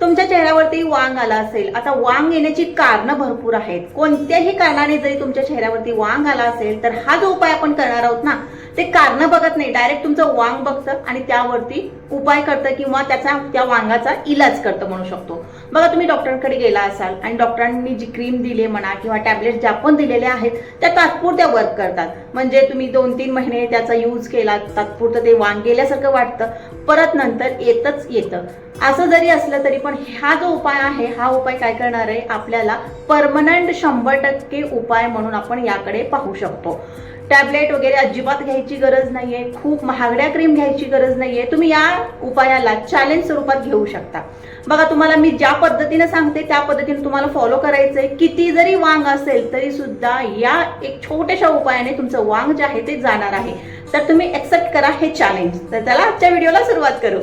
तुमच्या चेहऱ्यावरती वांग आला असेल, आता वांग येण्याची कारणं भरपूर आहेत. कोणत्याही कारणाने जरी तुमच्या चेहऱ्यावरती वांग आला असेल तर हा जो उपाय आपण करणार आहोत ना, ते कारणं बघत नाही, डायरेक्ट तुमचं वांग बघतं आणि त्यावरती उपाय करतं किंवा त्या वांगाचा इलाज करतं म्हणू शकतो. बघा, तुम्ही डॉक्टरांकडे गेला असाल आणि डॉक्टरांनी जी क्रीम दिली म्हणा किंवा टॅबलेट ज्या पण दिलेल्या आहेत त्या तात्पुरत्या वर्क करतात. म्हणजे तुम्ही 2-3 महिने त्याचा यूज केला, तात्पुरतं ते वांग गेल्यासारखं वाटतं, परत नंतर येतं. असं जरी असलं तरी पण हा जो उपाय आहे, हा उपाय काय करणार आहे, आपल्याला परमनंट 100% उपाय म्हणून आपण याकडे पाहू शकतो. टॅबलेट वगैरे अजिबात घ्यायची गरज नाहीये, खूप महागड्या क्रीम घ्यायची गरज नाहीये. तुम्ही या उपायाला चॅलेंज स्वरूपात घेऊ शकता. बघा, तुम्हाला मी ज्या पद्धतीने सांगते त्या पद्धतीने तुम्हाला फॉलो करायचंय. किती जरी वांग असेल तरी सुद्धा या एक छोट्याशा उपायाने तुमचं वांग जे आहे ते जाणार आहे. तर तुम्ही एक्सेप्ट करा हे चॅलेंज. तर चला आजच्या व्हिडिओला सुरुवात करू.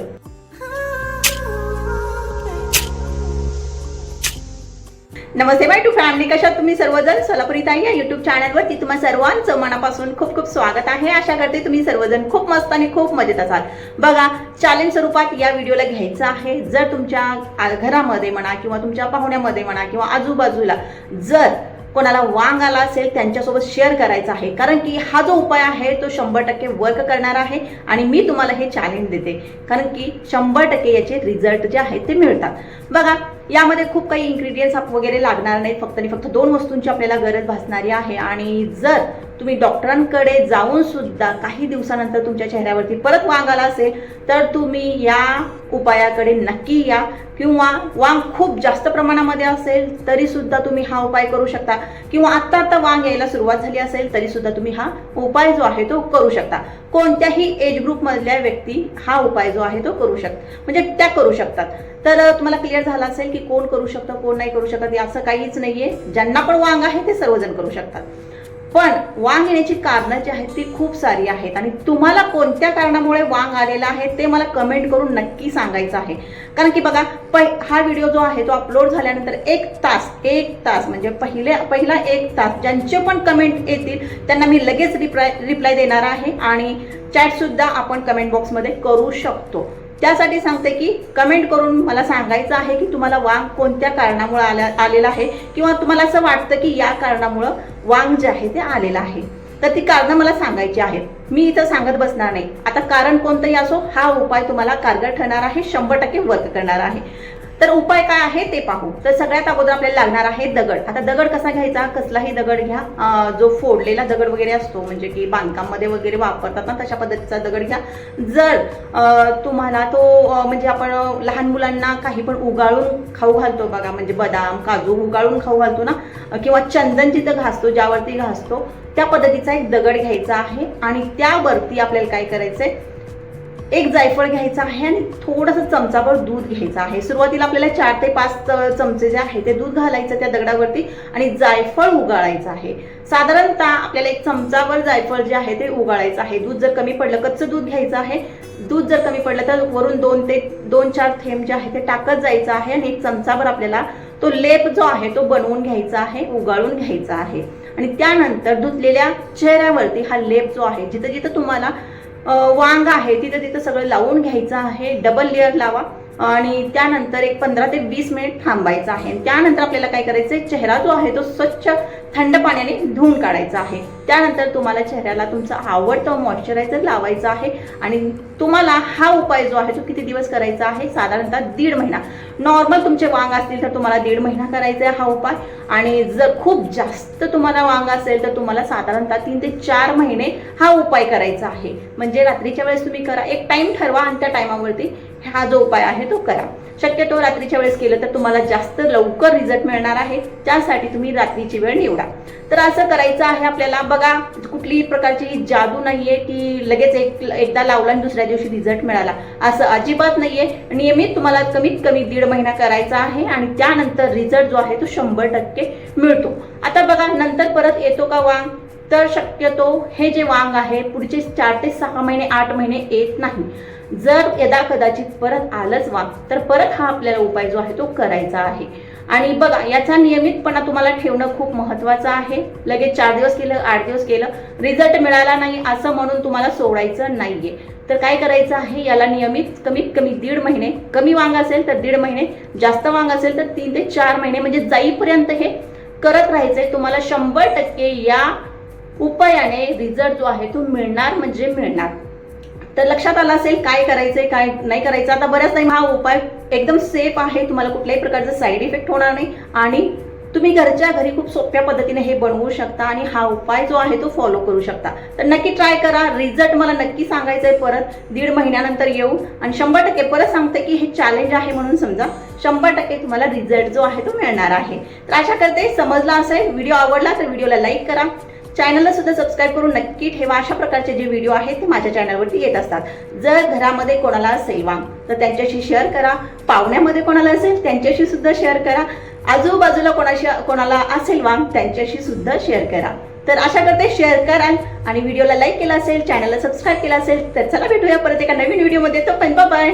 नमस्ते माय टू फॅमिली, कशा तुम्ही सर्वजण. सोलापुरी ताई या युट्यूब चॅनलवरती तुम्हा सर्वांचं मनापासून खूप खूप स्वागत आहे. आशा करते तुम्ही सर्वजण खूप मस्त आणि खूप मजेत असाल. बघा, चॅलेंज स्वरूपात या व्हिडिओला घ्यायचं आहे. जर तुमच्या घरामध्ये म्हणा किंवा तुमच्या पाहुण्यामध्ये म्हणा किंवा आजूबाजूला जर कोणाला वांग आला असेल त्यांच्यासोबत शेअर करायचा आहे, कारण की हा जो उपाय आहे तो 100% वर्क करणार आहे आणि मी तुम्हाला हे चॅलेंज देते, कारण की 100% याचे रिझल्ट जे आहेत ते मिळतात. बघा, यामध्ये खूप काही इन्ग्रेडियंट्स वगैरे लागणार नाहीत, फक्त आणि फक्त 2 वस्तूंची आपल्याला गरज भासणारी आहे. आणि जर तुम्ही डॉक्टरांकडे जाऊन सुद्धा काही दिवसानंतर तुमच्या चेहऱ्यावरती परत वांग आला असेल तर तुम्ही या उपायाकडे नक्की या, किंवा वांग खूप जास्त प्रमाणामध्ये असेल तरी सुद्धा तुम्ही हा उपाय करू शकता, किंवा आता वांग यायला सुरुवात झाली असेल तरी सुद्धा तुम्ही हा उपाय जो आहे तो करू शकता. कोणत्याही एज ग्रुप मधल्या व्यक्ती हा उपाय जो आहे तो करू शकतात, म्हणजे त्या करू शकतात. तर तुम्हाला क्लिअर झालं असेल की कोण करू शकतं, कोण नाही करू शकत, असं काहीच नाहीये. ज्यांना पण वांग आहे ते सर्वजण करू शकतात. पण वांग येण्याची कारणं जी आहेत ती खूप सारी आहेत आणि तुम्हाला कोणत्या कारणामुळे वांग आलेला आहे ते मला कमेंट करून नक्की सांगायचं आहे. कारण की बघा, हा व्हिडिओ जो आहे तो अपलोड झाल्यानंतर एक तास म्हणजे पहिला 1 तास ज्यांचे पण कमेंट येतील त्यांना मी लगेच रिप्लाय देणार आहे आणि चॅट सुद्धा आपण कमेंट बॉक्समध्ये करू शकतो. त्यासाठी सांगते की कमेंट करून मला सांगायचं आहे की तुम्हाला वांग कोणत्या कारणामुळे आलेलं आहे, किंवा तुम्हाला असं वाटतं की या कारणामुळं वांग जे आहे ते आलेलं आहे. तर ती कारणं मला सांगायची आहेत. मी इथं सांगत बसणार नाही. आता कारण कोणतंही असो, हा उपाय तुम्हाला कारगर ठरणार आहे, 100% वर्क करणार आहे. तर उपाय काय आहे ते पाहू. तर सगळ्यात अगोदर आपल्याला लागणार आहे दगड. आता दगड कसा घ्यायचा, कसलाही दगड घ्या, जो फोडलेला दगड वगैरे असतो, म्हणजे की बांधकाममध्ये वगैरे वापरतात ना तशा पद्धतीचा दगड घ्या. जर तुम्हाला तो म्हणजे आपण लहान मुलांना काही पण उगाळून खाऊ घालतो बघा, म्हणजे बदाम काजू उगाळून खाऊ घालतो ना, किंवा चंदन जिथं घासतो, ज्यावरती घासतो त्या पद्धतीचा एक दगड घ्यायचा आहे. आणि त्यावरती आपल्याला काय करायचंय, एक जायफळ घ्यायचं आहे आणि थोडंसं चमचाभर दूध घ्यायचं आहे. सुरुवातीला आपल्याला 4 ते 5 चमचे जे आहे ते दूध घालायचं त्या दगडावरती आणि जायफळ उगाळायचं आहे. साधारणतः आपल्याला 1 चमचाभर जायफळ जे आहे ते उगाळायचं आहे. दूध जर कमी पडलं, कच्चं दूध घ्यायचं आहे. दूध जर कमी पडलं तर वरून 2-4 थेंब जे आहे ते टाकत जायचं आहे आणि 1 चमचाभर आपल्याला तो लेप जो आहे तो बनवून घ्यायचा आहे, उगाळून घ्यायचा आहे. आणि त्यानंतर धुतलेल्या चेहऱ्यावरती हा लेप जो आहे, जिथं जिथं तुम्हाला वांग आहे तिथं सगळं लावून घ्यायचं आहे. डबल लेअर लावा आणि त्यानंतर एक 15 ते 20 मिनिट थांबायचं आहे. त्यानंतर आपल्याला काय करायचंय, चेहरा जो आहे तो स्वच्छ थंड पाण्याने धुवून काढायचा आहे. त्यानंतर तुम्हाला चेहऱ्याला तुमचा आवडतं मॉइश्चरायझर लावायचं आहे. आणि तुम्हाला हा उपाय जो आहे तो किती दिवस करायचा आहे, साधारणतः 1.5 महिना. नॉर्मल तुमचे वांग असतील तर तुम्हाला 1.5 महिना करायचा आहे हा उपाय. आणि जर खूप जास्त तुम्हाला वांग असेल तर तुम्हाला साधारणतः 3 ते 4 महिने हा उपाय करायचा आहे. म्हणजे रात्रीच्या वेळेस तुम्ही करा, एक टाइम ठरवा आणि त्या टाइमावरती हा जो उपाय आहे तो करा. शक्यतो रात्रीच्या वेळेस केलं तर तुम्हाला जास्त लवकर रिझल्ट मिळणार आहे. त्यासाठी तुम्ही रात्रीची वेळ निवडा. तर असं करायचं आहे आपल्याला. बघा, कुठलीही प्रकारची जादू नाहीये की लगेच एकदा लावला आणि दुसऱ्या दिवशी रिझल्ट मिळाला, असं अजिबात नाहीये. नियमित तुम्हाला कमीत कमी 1.5 महिना करायचा आहे आणि त्यानंतर रिझल्ट जो आहे तो 100% मिळतो. आता बघा, नंतर परत येतो का वांग, तर शक्यतो हे जे वांग आहे पुढचे 4 ते 6 महिने 8 महिने येत नाही. जर यदा कदाचित परत आलंच वांग तर परत हा आपल्याला उपाय जो आहे तो करायचा आहे. आणि बघा, याचा नियमितपणा तुम्हाला ठेवणं खूप महत्त्वाचं आहे. लगेच 4 दिवस केलं, 8 दिवस केलं, रिझल्ट मिळाला नाही असं म्हणून तुम्हाला सोडायचं नाहीये. तर काय करायचं आहे, याला नियमित कमीत कमी 1.5 महिने, कमी वांग असेल तर 1.5 महिने, जास्त वांग असेल तर 3 ते 4 महिने म्हणजे जाईपर्यंत हे करत राहायचंय. तुम्हाला 100% या उपायाने रिझल्ट जो आहे तो मिळणार म्हणजे मिळणार. तर लक्षात आलं असेल काय करायचंय काय नाही करायचं. आता बऱ्याच टाइम हा उपाय एकदम सेफ आहे, तुम्हाला कुठल्याही प्रकारचा साईड इफेक्ट होणार नाही आणि तुम्ही घरच्या घरी खूप सोप्या पद्धतीने हे बनवू शकता आणि हा उपाय जो आहे तो फॉलो करू शकता. तर नक्की ट्राय करा. रिझल्ट मला नक्की सांगायचं आहे. परत 1.5 महिन्यानंतर येऊ आणि 100% परत सांगते की हे चॅलेंज आहे म्हणून समजा 100% तुम्हाला रिझल्ट जो आहे तो मिळणार आहे. तर आशा करते समजला असेल. व्हिडिओ आवडला तर व्हिडिओला लाईक करा, चॅनलला सुद्धा सबस्क्राईब करून नक्की ठेवा. अशा प्रकारचे जे व्हिडिओ आहेत ते माझ्या चॅनलवरती येत असतात. जर घरामध्ये कोणाला असेल वांग तर त्यांच्याशी शेअर करा, पाहुण्यामध्ये कोणाला असेल त्यांच्याशी सुद्धा शेअर करा, आजूबाजूला कोणाला असेल वांग त्यांच्याशी सुद्धा शेअर करा. तर आशा करते शेअर करा आणि व्हिडिओला लाईक केला असेल, चॅनलला सबस्क्राईब केला असेल. तर चला भेटूया परत एका नवीन व्हिडिओमध्ये. तो पण बाय.